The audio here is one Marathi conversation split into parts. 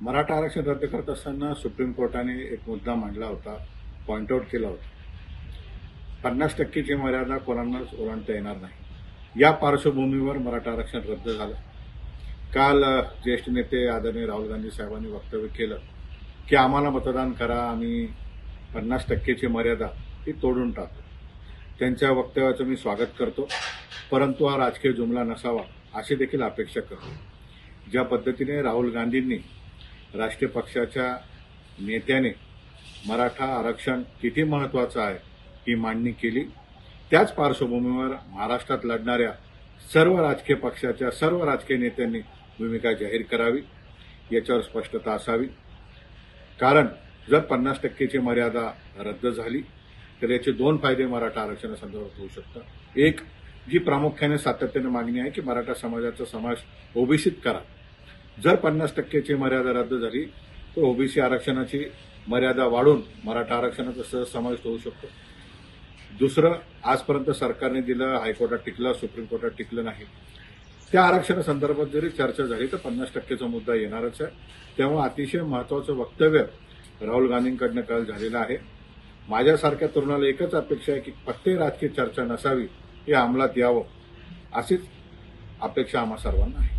मराठा आरक्षण रद्द करत असताना सुप्रीम कोर्टाने एक मुद्दा मांडला होता, पॉइंट आउट केला होता. 50%ची मर्यादा कोणालाच ओलांडता येणार नाही. या पार्श्वभूमीवर मराठा आरक्षण रद्द झालं. काल ज्येष्ठ नेते आदरणीय राहुल गांधी साहेबांनी वक्तव्य केलं की आम्हाला मतदान करा, आम्ही 50%ची मर्यादा ही तोडून टाकू. त्यांच्या वक्तव्याचं मी स्वागत करतो, परंतु हा राजकीय जुमला नसावा अशी देखील अपेक्षा करतो. ज्या पद्धतीने राहुल गांधींनी राष्ट्रीय पक्षाच्या नेत्याने मराठा आरक्षण किती महत्त्वाचं आहे ही मांडणी केली, त्याच पार्श्वभूमीवर महाराष्ट्रात लढणाऱ्या सर्व राजकीय पक्षाच्या सर्व राजकीय नेत्यांनी भूमिका जाहीर करावी, याच्यावर स्पष्टता असावी. कारण जर 50%ची मर्यादा रद्द झाली तर याचे दोन फायदे मराठा आरक्षणासंदर्भात होऊ शकतात. एक, जी प्रामुख्याने सातत्याने मागणी आहे की मराठा समाजाचा समावेश ओबीसीत करा. जर 50%ची मर्यादा रद्द झाली तर ओबीसी आरक्षणाची मर्यादा वाढून मराठा आरक्षणाचा सहज समावेश होऊ शकतो. दुसरं, आजपर्यंत सरकारने दिलं, हायकोर्टात टिकलं, सुप्रीम कोर्टात टिकलं नाही, त्या आरक्षणासंदर्भात जरी चर्चा झाली तर 50%चा मुद्दा येणारच आहे. तेव्हा अतिशय महत्त्वाचं वक्तव्य राहुल गांधींकडनं काल झालेलं आहे. माझ्यासारख्या तरुणाला एकच अपेक्षा आहे की फक्त राजकीय चर्चा नसावी, हे अंमलात यावं अशीच अपेक्षा आम्हा सर्वांना आहे.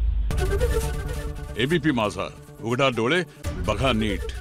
एबीपी माझा, उघडा डोळे बघा नीट.